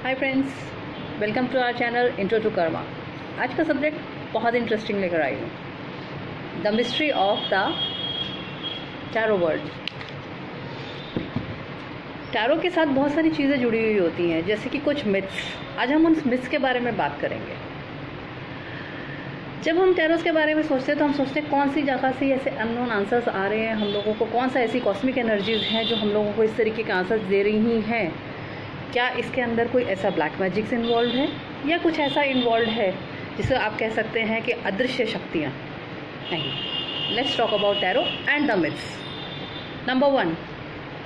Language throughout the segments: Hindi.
Hi friends, welcome to our channel intro to karma. आज का सब्जेक्ट बहुत इंटरेस्टिंग लेकर आई हूँ, the mystery of the tarot word. Tarot के साथ बहुत सारी चीज़ें जुड़ी हुई होती हैं, जैसे कि कुछ मिथ्स। आज हम उन मिथ्स के बारे में बात करेंगे। जब हम टैरोस के बारे में सोचते हैं तो हम सोचते हैं कौन सी जगह से ऐसे अननोन आंसर्स आ रहे हैं हम लोगों को, कौन सा ऐसी कॉस्मिक एनर्जीज हैं जो हम लोगों को इस तरीके के आंसर्स दे रही हैं। क्या इसके अंदर कोई ऐसा ब्लैक मैजिक्स इन्वॉल्व है या कुछ ऐसा इन्वॉल्व है जिसे आप कह सकते हैं कि अदृश्य शक्तियाँ? नहीं। Let's talk about tarot and the myths. Number 1,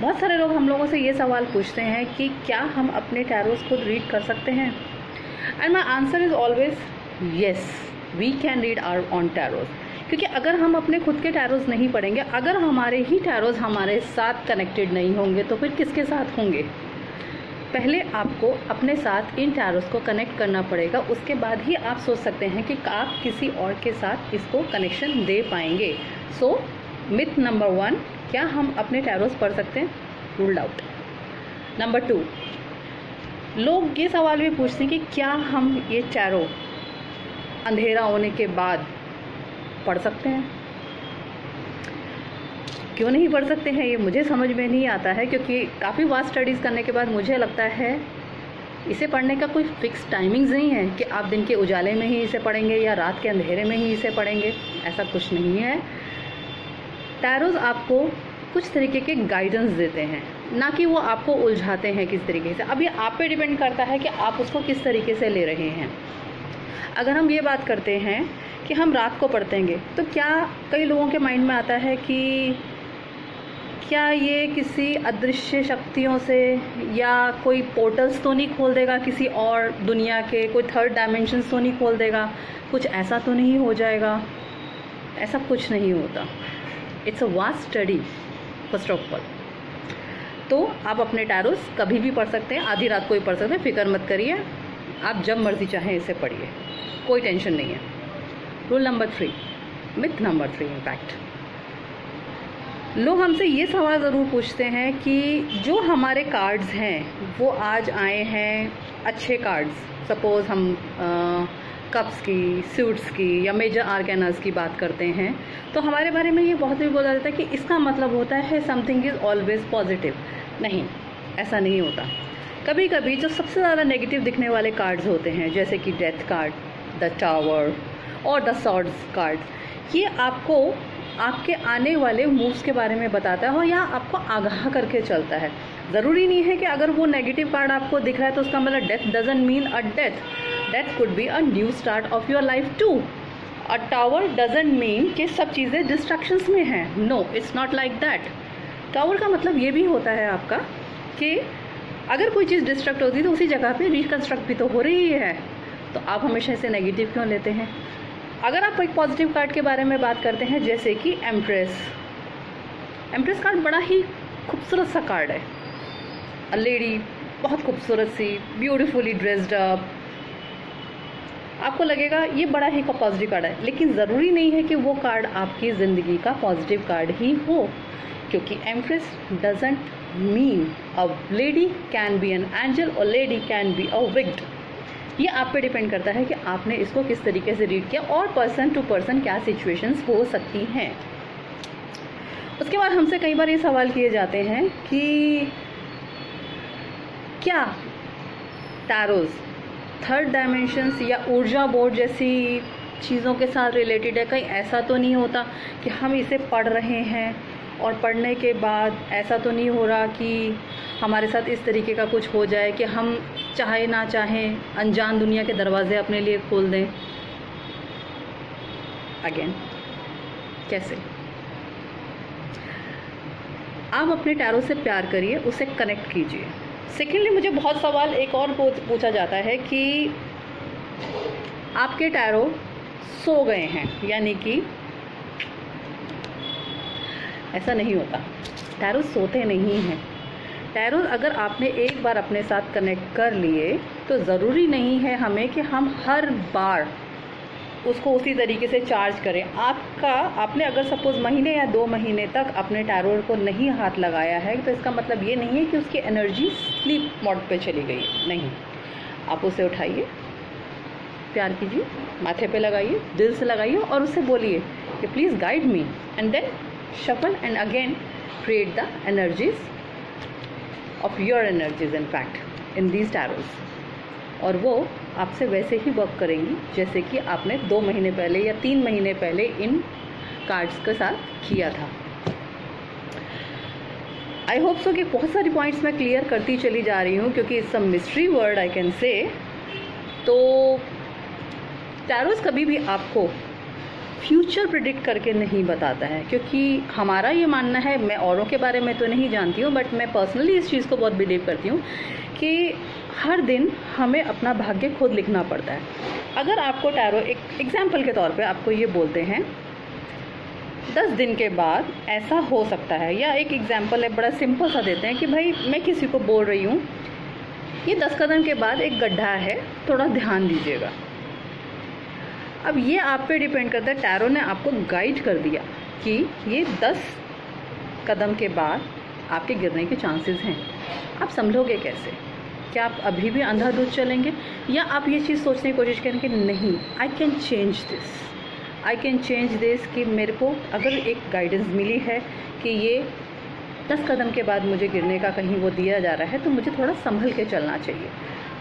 बहुत सारे लोग हम लोगों से ये सवाल पूछते हैं कि क्या हम अपने टैरोस खुद रीड कर सकते हैं? And my answer is always yes, we can read our own tarots. क्योंकि अगर हम अपने खुद के टैरोस नहीं पढ़ेंगे, अगर हमारे ही टैरोस हमारे साथ कनेक्टेड नहीं होंगे तो फिर किसके साथ होंगे? पहले आपको अपने साथ इन टैरोस को कनेक्ट करना पड़ेगा, उसके बाद ही आप सोच सकते हैं कि आप किसी और के साथ इसको कनेक्शन दे पाएंगे। सो मिथ नंबर 1, क्या हम अपने टैरोस पढ़ सकते हैं? Ruled out. नंबर 2, लोग ये सवाल भी पूछते हैं कि क्या हम ये टैरो अंधेरा होने के बाद पढ़ सकते हैं? क्यों नहीं पढ़ सकते हैं, ये मुझे समझ में नहीं आता है। क्योंकि काफ़ी वास्ट स्टडीज़ करने के बाद मुझे लगता है इसे पढ़ने का कोई फिक्स टाइमिंग्स नहीं है कि आप दिन के उजाले में ही इसे पढ़ेंगे या रात के अंधेरे में ही इसे पढ़ेंगे। ऐसा कुछ नहीं है। टैरोस आपको कुछ तरीके के गाइडेंस देते हैं, ना कि वो आपको उलझाते हैं किस तरीके से। अब ये आप पे डिपेंड करता है कि आप उसको किस तरीके से ले रहे हैं। अगर हम ये बात करते हैं कि हम रात को पढ़तेंगे, तो क्या कई लोगों के माइंड में आता है कि क्या ये किसी अदृश्य शक्तियों से या कोई पोर्टल्स तो नहीं खोल देगा किसी और दुनिया के, कोई थर्ड डायमेंशंस तो नहीं खोल देगा, कुछ ऐसा तो नहीं हो जाएगा? ऐसा कुछ नहीं होता। It's a vast study first of all. तो आप अपने टैरोस कभी भी पढ़ सकते हैं, आधी रात को ही पढ़ सकते हैं। फिक्र मत करिए, आप जब मर्जी चाहें इसे पढ़िए, कोई टेंशन नहीं है। Rule number 3, myth number 3 in fact, लोग हमसे ये सवाल ज़रूर पूछते हैं कि जो हमारे कार्ड्स हैं वो आज आए हैं अच्छे कार्ड्स, सपोज़ हम कप्स की, सूट्स की या मेजर आर्कैनास की बात करते हैं, तो हमारे बारे में ये बहुत भी बोला जाता है कि इसका मतलब होता है समथिंग इज़ ऑलवेज पॉजिटिव। नहीं, ऐसा नहीं होता। कभी कभी जो सबसे ज़्यादा नेगेटिव दिखने वाले कार्ड्स होते हैं, जैसे कि डेथ कार्ड, द टावर और द सॉर्ड्स कार्ड, ये आपको आपके आने वाले मूव्स के बारे में बताता है या आपको आगाह करके चलता है। ज़रूरी नहीं है कि अगर वो नेगेटिव कार्ड आपको दिख रहा है तो उसका मतलब death doesn't mean a death. Death could be a new start of your life too. A tower doesn't mean कि सब चीज़ें डिस्ट्रैक्शंस में हैं। No, it's not like that. Tower का मतलब ये भी होता है आपका कि अगर कोई चीज़ डिस्ट्रक्ट होती है तो उसी जगह पे रिकन्स्ट्रक्ट भी तो हो रही है। तो आप हमेशा इसे नेगेटिव क्यों लेते हैं? अगर आप एक पॉजिटिव कार्ड के बारे में बात करते हैं, जैसे कि एम्प्रेस कार्ड बड़ा ही खूबसूरत सा कार्ड है। अ लेडी, बहुत खूबसूरत सी, ब्यूटीफुली ड्रेस्ड अप, आपको लगेगा ये बड़ा ही पॉजिटिव कार्ड है। लेकिन ज़रूरी नहीं है कि वो कार्ड आपकी ज़िंदगी का पॉजिटिव कार्ड ही हो, क्योंकि empress doesn't mean a lady can be an angel और lady can be a wicked. ये आप पे डिपेंड करता है कि आपने इसको किस तरीके से रीड किया और पर्सन टू पर्सन क्या सिचुएशंस हो सकती हैं। उसके बाद हमसे कई बार ये सवाल किए जाते हैं कि क्या टैरोस थर्ड डायमेंशंस या ऊर्जा बोर्ड जैसी चीज़ों के साथ रिलेटेड है? कहीं ऐसा तो नहीं होता कि हम इसे पढ़ रहे हैं और पढ़ने के बाद ऐसा तो नहीं हो रहा कि हमारे साथ इस तरीके का कुछ हो जाए कि हम चाहे ना चाहें अनजान दुनिया के दरवाजे अपने लिए खोल दें? अगेन, कैसे? आप अपने टैरो से प्यार करिए, उसे कनेक्ट कीजिए। सेकेंडली, मुझे बहुत सवाल एक और पूछा जाता है कि आपके टैरो सो गए हैं, यानी कि ऐसा नहीं होता। टैरो सोते नहीं हैं। टैरो अगर आपने एक बार अपने साथ कनेक्ट कर लिए तो ज़रूरी नहीं है हमें कि हम हर बार उसको उसी तरीके से चार्ज करें। आपने अगर सपोज महीने या 2 महीने तक अपने टैरो को नहीं हाथ लगाया है तो इसका मतलब ये नहीं है कि उसकी एनर्जी स्लीप मोड पे चली गई। नहीं, आप उसे उठाइए, प्यार कीजिए, माथे पे लगाइए, दिल से लगाइए और उससे बोलिए कि please guide me, and then shuffle and again create the energies of your energies in fact in these tarots, और वो आपसे वैसे ही वर्क करेंगी जैसे कि आपने 2 महीने पहले या 3 महीने पहले इन कार्ड्स के साथ किया था। आई होप सो कि बहुत सारी पॉइंट्स मैं क्लियर करती चली जा रही हूँ क्योंकि it's a mystery word I can say. तो टैरोस कभी भी आपको फ्यूचर प्रिडिक्ट करके नहीं बताता है, क्योंकि हमारा ये मानना है, मैं औरों के बारे में तो नहीं जानती हूँ बट मैं पर्सनली इस चीज़ को बहुत बिलीव करती हूँ कि हर दिन हमें अपना भाग्य खुद लिखना पड़ता है। अगर आपको टैरो एक एग्जाम्पल के तौर पे आपको ये बोलते हैं 10 दिन के बाद ऐसा हो सकता है, या एक एग्जाम्पल है बड़ा सिंपल सा देते हैं कि भाई मैं किसी को बोल रही हूँ ये 10 कदम के बाद एक गड्ढा है, थोड़ा ध्यान दीजिएगा। अब ये आप पे डिपेंड करता है, टैरो ने आपको गाइड कर दिया कि ये 10 कदम के बाद आपके गिरने के चांसेस हैं। आप संभलोगे कैसे? क्या आप अभी भी अंधाधुंध चलेंगे, या आप ये चीज़ सोचने की कोशिश करेंगे कि नहीं आई कैन चेंज दिस, कि मेरे को अगर एक गाइडेंस मिली है कि ये 10 कदम के बाद मुझे गिरने का कहीं वो दिया जा रहा है तो मुझे थोड़ा संभल के चलना चाहिए।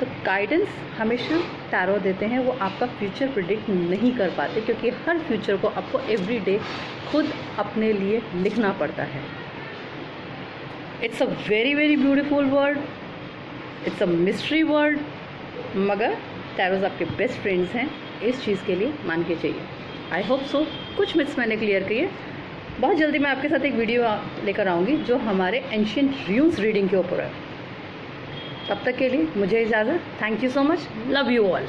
तो गाइडेंस हमेशा टैरो देते हैं, वो आपका फ्यूचर प्रिडिक्ट नहीं कर पाते क्योंकि हर फ्यूचर को आपको एवरी डे खुद अपने लिए लिखना पड़ता है। It's a very very beautiful word, it's a mystery word, मगर टैरोज आपके बेस्ट फ्रेंड्स हैं, इस चीज़ के लिए मान के चाहिए। आई होप सो कुछ मिथ्स मैंने क्लियर किए। बहुत जल्दी मैं आपके साथ एक वीडियो लेकर आऊँगी जो हमारे एंशिएंट रून्स रीडिंग के ऊपर है। तब तक के लिए मुझे इजाज़त। Thank you so much, love you all.